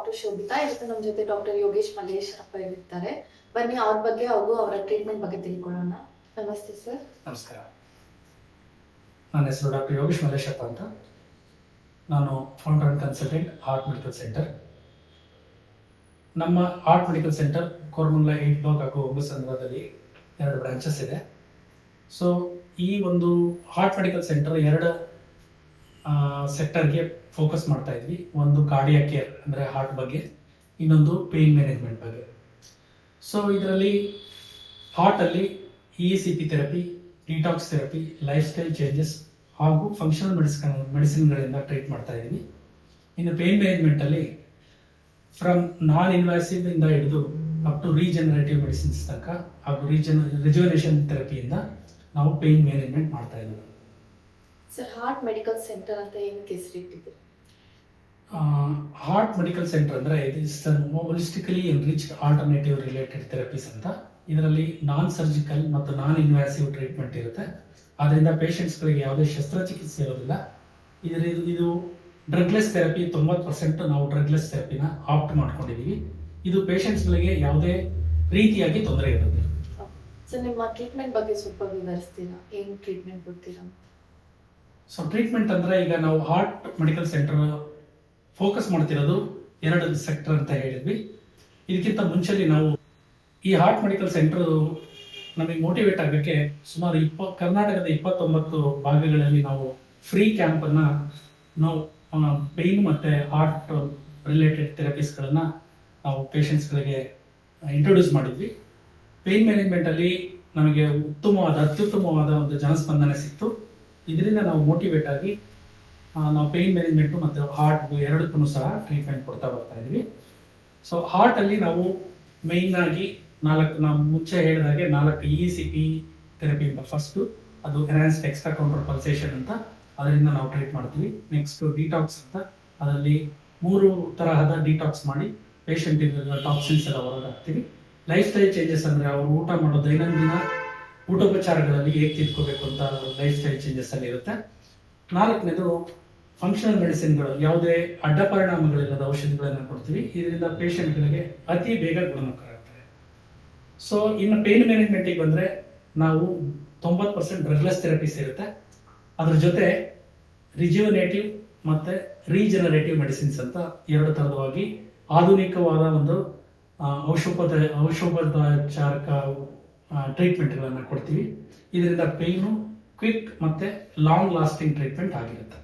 Doctor Shobhita. ಇವತ್ತು ನಮ್ಮ ಜೊತೆ ಡಾಕ್ಟರ್ ಯೋಗೇಶ್ ಮಲ್ಲೇಶ್ ಅಪ್ಪ ಇರ್ತಾರೆ. ಬನ್ನಿ ಅವ್ರ ಬಗ್ಗೆ ಹಾಗೂ ಅವರ ಟ್ರೀಟ್ಮೆಂಟ್ ಬಗ್ಗೆ ತಿಳ್ಕೊಳ್ಳೋಣ. ನಮಸ್ತೆ ಸರ್. ನಮಸ್ಕಾರ. ನನ್ನ ಹೆಸರು ಡಾಕ್ಟರ್ ಯೋಗೇಶ್ ಮಲ್ಲೇಶ್ ಅಪ್ಪ ಅಂತ. ನಾನು founder and consultant heart medical centre. ನಮ್ಮ heart medical centre Koramangala 8 block ಹಾಗೂ ಹೊಸನಗರದಲ್ಲಿ 2 ಬ್ರಾಂಚಸ್ ಇದೆ. ಸೊ ಈ ಒಂದು ಹಾರ್ಟ್ ಮೆಡಿಕಲ್ ಸೆಂಟರ್ 2 ಸೆಕ್ಟರ್ಗೆ ಫೋಕಸ್ ಮಾಡ್ತಾ ಇದ್ವಿ. ಒಂದು ಕಾರ್ಡಿಯಾಕ್ ಕೇರ್ ಅಂದರೆ ಹಾರ್ಟ್ ಬಗ್ಗೆ, ಇನ್ನೊಂದು ಪೇಯ್ನ್ ಮ್ಯಾನೇಜ್ಮೆಂಟ್ ಬಗ್ಗೆ. ಸೊ ಇದರಲ್ಲಿ ಹಾರ್ಟಲ್ಲಿ ECP therapy, detox therapy, life style changes ಹಾಗೂ ಫಂಕ್ಷನಲ್ ಮೆಡಿಸಿನ್ಗಳಿಂದ ಟ್ರೀಟ್ ಮಾಡ್ತಾ ಇದ್ದೀವಿ. ಇನ್ನು ಪೇಯ್ನ್ ಮ್ಯಾನೇಜ್ಮೆಂಟಲ್ಲಿ ಫ್ರಮ್ ನಾನ್ ಇನ್ವಾಸಿವ್ ಇಂದ ಹಿಡಿದು ಅಪ್ ಟು ರೀಜನರೇಟಿವ್ ಮೆಡಿಸಿನ್ಸ್ ತನಕ ಹಾಗೂ ರಿಜುವನೇಷನ್ ಥೆರಪಿಯಿಂದ ನಾವು ಪೇಯ್ನ್ ಮ್ಯಾನೇಜ್ಮೆಂಟ್ ಮಾಡ್ತಾ ಇದ್ದೀವಿ. ಸರ್, ಹಾರ್ಟ್ ಮೆಡಿಕಲ್ ಸೆಂಟರ್ ಅಂತ ಏನಕ್ಕೆ ಹೆಸರಿಟ್ಟಿದ್ದೀರಿ? ಹಾರ್ಟ್ ಮೆಡಿಕಲ್ ಸೆಂಟರ್ ಅಂದರೆ it is holistically enriched alternative related therapies ಅಂತ. ಇದರಲ್ಲಿ ನಾನ್ ಸರ್ಜಿಕಲ್ ಮತ್ತು ನಾನ್ ಇನ್ವಾಸಿವ್ ಟ್ರೀಟ್ಮೆಂಟ್ ಇರುತ್ತೆ. ಆದ್ದರಿಂದ ಪೇಷಂಟ್ಸ್ಗಳಿಗೆ ಯಾವುದೇ ಶಸ್ತ್ರಚಿಕಿತ್ಸೆ ಇರೋದಿಲ್ಲ. ಇದು ಡ್ರಗ್ಲೆಸ್ ಥೆರಪಿ 90% ನಾವು ಡ್ರಗ್ಲೆಸ್ ಥೆರಪಿನ ಆಪ್ಟ್ ಮಾಡ್ಕೊಂಡಿದ್ದೀವಿ. ಇದು ಪೇಷಂಟ್ಸ್ಗಳಿಗೆ ಯಾವುದೇ ರೀತಿಯಾಗಿ ತೊಂದರೆ ಇರೋದಿಲ್ಲ. ಸರ್, ನಿಮ್ಮ ಟ್ರೀಟ್ಮೆಂಟ್ ಬಗ್ಗೆ ಸ್ವಲ್ಪ ವಿವರಿಸ್ತೀರಾ? ಏನು ಟ್ರೀಟ್ಮೆಂಟ್ ಕೊಡ್ತೀರಾ? ಸೊ ಟ್ರೀಟ್ಮೆಂಟ್ ಅಂದರೆ ಈಗ ನಾವು ಹಾರ್ಟ್ ಮೆಡಿಕಲ್ ಸೆಂಟರ್ ಫೋಕಸ್ ಮಾಡ್ತಿರೋದು 2 ಸೆಕ್ಟರ್ ಅಂತ ಹೇಳಿದ್ವಿ. ಇದಕ್ಕಿಂತ ಮುಂಚೆಲಿ ನಾವು ಈ ಹಾರ್ಟ್ ಮೆಡಿಕಲ್ ಸೆಂಟರ್ ನಮಗೆ ಮೋಟಿವೇಟ್ ಆಗೋಕ್ಕೆ ಸುಮಾರು ಕರ್ನಾಟಕದ 29 ಭಾಗಗಳಲ್ಲಿ ನಾವು ಫ್ರೀ ಕ್ಯಾಂಪನ್ನು ನಾವು ಪೇಯ್ನ್ ಮತ್ತು ಹಾರ್ಟ್ ರಿಲೇಟೆಡ್ ಥೆರಪೀಸ್ಗಳನ್ನು ನಾವು ಪೇಷಂಟ್ಸ್ಗಳಿಗೆ ಇಂಟ್ರೊಡ್ಯೂಸ್ ಮಾಡಿದ್ವಿ. ಪೇಯ್ನ್ ಮ್ಯಾನೇಜ್ಮೆಂಟಲ್ಲಿ ನಮಗೆ ಅತ್ಯುತ್ತಮವಾದ ಒಂದು ಜನಸ್ಪಂದನೆ ಸಿಕ್ತು. ಇದರಿಂದ ನಾವು ಮೋಟಿವೇಟ್ ಆಗಿ ನಾವು ಪೇಯ್ನ್ ಮ್ಯಾನೇಜ್ಮೆಂಟು ಮತ್ತು ಹಾರ್ಟ್ 2ಕ್ಕೂ ಸಹ ಟ್ರೀಟ್ಮೆಂಟ್ ಕೊಡ್ತಾ ಬರ್ತಾ ಇದ್ವಿ. ಸೊ ಹಾರ್ಟಲ್ಲಿ ನಾವು ಮೇಯ್ನ್ ಆಗಿ ನಾವು ಮುಂಚೆ ಹೇಳಿದಾಗೆ 4 ECP ಥೆರಪಿ ಅಂತ. ಫಸ್ಟು ಅದು ಎನ್ಹಾನ್ಸ್ಡ್ ಎಕ್ಸ್ಟ್ರಾ ಕೌಂಟರ್ ಪಲ್ಸೇಷನ್ ಅಂತ, ಅದರಿಂದ ನಾವು ಟ್ರೀಟ್ ಮಾಡ್ತೀವಿ. ನೆಕ್ಸ್ಟ್ ಡಿಟಾಕ್ಸ್ ಅಂತ, ಅದರಲ್ಲಿ 3 ತರಹದ ಡಿಟಾಕ್ಸ್ ಮಾಡಿ ಪೇಷಂಟ್ ಟಾಕ್ಸಿನ್ಸ್ ಎಲ್ಲ ಹೊರಗಾಗ್ತೀವಿ. ಲೈಫ್ ಸ್ಟೈಲ್ ಚೇಂಜಸ್ ಅಂದರೆ ಅವರು ಊಟ ಮಾಡೋ ದೈನಂದಿನ ಊಟೋಪಚಾರಗಳಲ್ಲಿ ಹೇಗೆ ತಿಳ್ಕೋಬೇಕು ಅಂತ ಲೈಫ್ ಸ್ಟೈಲ್ ಚೇಂಜಸ್ ಅಲ್ಲಿ ಇರುತ್ತೆ. 4ನೇದು ಫಂಕ್ಷನಲ್ ಮೆಡಿಸಿನ್ಗಳು, ಯಾವುದೇ ಅಡ್ಡ ಪರಿಣಾಮಗಳಿಲ್ಲದ ಔಷಧಿಗಳನ್ನು ಕೊಡ್ತೀವಿ. ಇದರಿಂದ ಪೇಷಂಟ್ಗಳಿಗೆ ಅತಿ ಬೇಗ ಗುಣಮುಖ ಆಗ್ತದೆ. ಸೊ ಇನ್ನು ಪೇಯ್ನ್ ಮ್ಯಾನೇಜ್ಮೆಂಟಿಗೆ ಬಂದರೆ ನಾವು 90% ಡ್ರಗ್ಲೆಸ್ ಥೆರಪೀಸ್ ಇರುತ್ತೆ. ಅದ್ರ ಜೊತೆ ರಿಜ್ಯುವನೇಟಿವ್ ಮತ್ತು ರೀಜನರೇಟಿವ್ ಮೆಡಿಸಿನ್ಸ್ ಅಂತ 2 ಥರದವಾಗಿ ಆಧುನಿಕವಾದ ಒಂದು ಔಷಧೋಪಚಾರಕ ಟ್ರೀಟ್ಮೆಂಟ್ಗಳನ್ನು ಕೊಡ್ತೀವಿ. ಇದರಿಂದ ಪೇಯ್ನು ಕ್ವಿಕ್ ಮತ್ತು ಲಾಂಗ್ ಲಾಸ್ಟಿಂಗ್ ಟ್ರೀಟ್ಮೆಂಟ್ ಆಗಿರುತ್ತೆ.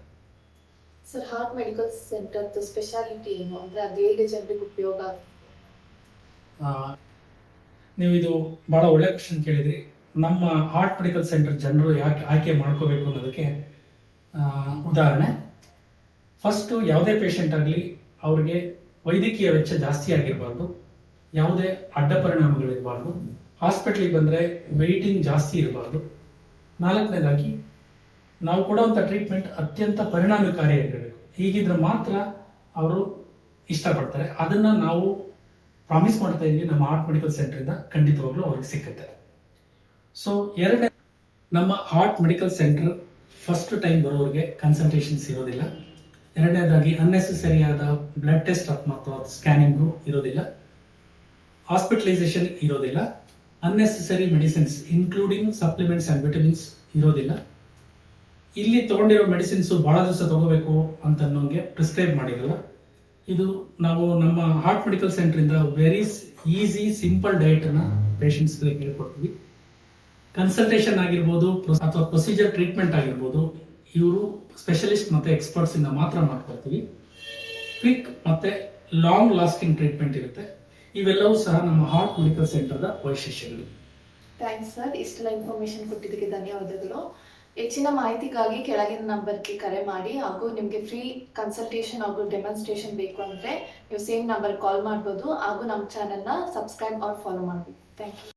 Sir, heart medical centre speciality ಏನು ಅಂದರೆ ಅದು ಹೇಗೆ ಜನರಿಗೆ ಉಪಯೋಗ? ನೀವು ಇದು ಭಾಳ ಒಳ್ಳೆ ಕ್ವಶನ್ ಕೇಳಿದ್ರಿ. ನಮ್ಮ ಹಾರ್ಟ್ ಮೆಡಿಕಲ್ ಸೆಂಟರ್ ಜನರು ಯಾಕೆ ಆಯ್ಕೆ ಮಾಡ್ಕೋಬೇಕು ಅನ್ನೋದಕ್ಕೆ ಉದಾಹರಣೆ, ಫಸ್ಟು ಯಾವುದೇ ಪೇಷಂಟ್ ಆಗಲಿ ಅವ್ರಿಗೆ ವೈದ್ಯಕೀಯ ವೆಚ್ಚ ಜಾಸ್ತಿ ಆಗಿರಬಾರ್ದು, ಯಾವುದೇ ಅಡ್ಡ ಪರಿಣಾಮಗಳಿರಬಾರ್ದು, ಹಾಸ್ಪಿಟ್ಲಿಗೆ ಬಂದರೆ ವೆಯ್ಟಿಂಗ್ ಜಾಸ್ತಿ ಇರಬಾರ್ದು. 4ನೇದಾಗಿ ನಾವು ಕೊಡುವಂಥ ಟ್ರೀಟ್ಮೆಂಟ್ ಅತ್ಯಂತ ಪರಿಣಾಮಕಾರಿಯಾಗಿರಬೇಕು. ಹೀಗಿದ್ರೆ ಮಾತ್ರ ಅವರು ಇಷ್ಟಪಡ್ತಾರೆ. ಅದನ್ನು ನಾವು ಪ್ರಾಮಿಸ್ ಮಾಡ್ತಾ ಇದ್ವಿ. ನಮ್ಮ ಹಾರ್ಟ್ ಮೆಡಿಕಲ್ ಸೆಂಟರಿಂದ ಖಂಡಿತವಾಗ್ಲೂ ಅವ್ರಿಗೆ ಸಿಕ್ಕುತ್ತೆ. ಸೊ 2ನೇ, ನಮ್ಮ heart medical centre first time ಬರೋರಿಗೆ ಕನ್ಸಲ್ಟೇಷನ್ಸ್ ಇರೋದಿಲ್ಲ. 2ನೇದಾಗಿ ಅನ್ನೆಸೆಸರಿ ಆದ ಬ್ಲಡ್ ಟೆಸ್ಟ್ ಮತ್ತು ಸ್ಕ್ಯಾನಿಂಗು ಇರೋದಿಲ್ಲ. ಹಾಸ್ಪಿಟಲೈಸೇಷನ್ ಇರೋದಿಲ್ಲ. Unnecessary medicines including supplements and vitamins ಇರೋದಿಲ್ಲ. ಇಲ್ಲಿ ತೊಗೊಂಡಿರೋ ಮೆಡಿಸಿನ್ಸು ಭಾಳ ದಿವಸ ತಗೋಬೇಕು ಅಂತ ನಮಗೆ ಪ್ರಿಸ್ಕ್ರೈಬ್ ಮಾಡಿರಲ್ಲ. ಇದು ನಾವು ನಮ್ಮ ಹಾರ್ಟ್ ಮೆಡಿಕಲ್ ಸೆಂಟ್ರಿಂದ ವೆರಿ ಈಸಿ ಸಿಂಪಲ್ ಡಯಟನ್ನು ಪೇಷಂಟ್ಸ್ಗಳಿಗೆ ಹೇಳ್ಕೊಡ್ತೀವಿ. ಕನ್ಸಲ್ಟೇಷನ್ ಆಗಿರ್ಬೋದು ಅಥವಾ ಪ್ರೊಸೀಜರ್ ಟ್ರೀಟ್ಮೆಂಟ್ ಆಗಿರ್ಬೋದು, ಇವರು ಸ್ಪೆಷಲಿಸ್ಟ್ ಮತ್ತು ಎಕ್ಸ್ಪರ್ಟ್ಸಿಂದ ಮಾತ್ರ ಮಾಡ್ಕೊಳ್ತೀವಿ. ಕ್ವಿಕ್ ಮತ್ತು ಲಾಂಗ್ ಲಾಸ್ಟಿಂಗ್ ಟ್ರೀಟ್ಮೆಂಟ್ ಇರುತ್ತೆ. ಇವೆಲ್ಲವೂ ಸಹ ನಮ್ಮ ಹಾರ್ಟ್ ಮೆಡಿಕಲ್ ಸೆಂಟರ್ದ ವೈಶಿಷ್ಟ್ಯಗಳು. ಥ್ಯಾಂಕ್ಸ್ ಸರ್, ಇಷ್ಟೆಲ್ಲ ಇನ್ಫಾರ್ಮೇಶನ್ ಕೊಟ್ಟಿದ್ದಕ್ಕೆ ಧನ್ಯವಾದಗಳು. ಹೆಚ್ಚಿನ ಮಾಹಿತಿಗಾಗಿ ಕೆಳಗಿನ ನಂಬರ್ಗೆ ಕರೆ ಮಾಡಿ, ಹಾಗೂ ನಿಮಗೆ ಫ್ರೀ ಕನ್ಸಲ್ಟೇಷನ್ ಹಾಗೂ ಡೆಮಾನ್ಸ್ಟ್ರೇಷನ್ ಬೇಕು ಅಂದರೆ ನೀವು ಸೇಮ್ ನಂಬರ್ ಕಾಲ್ ಮಾಡ್ಬೋದು. ಹಾಗೂ ನಮ್ಮ ಚಾನೆಲ್ನ ಸಬ್ಸ್ಕ್ರೈಬ್ ಆರ್ ಫಾಲೋ ಮಾಡಬೇಕು. Thank you.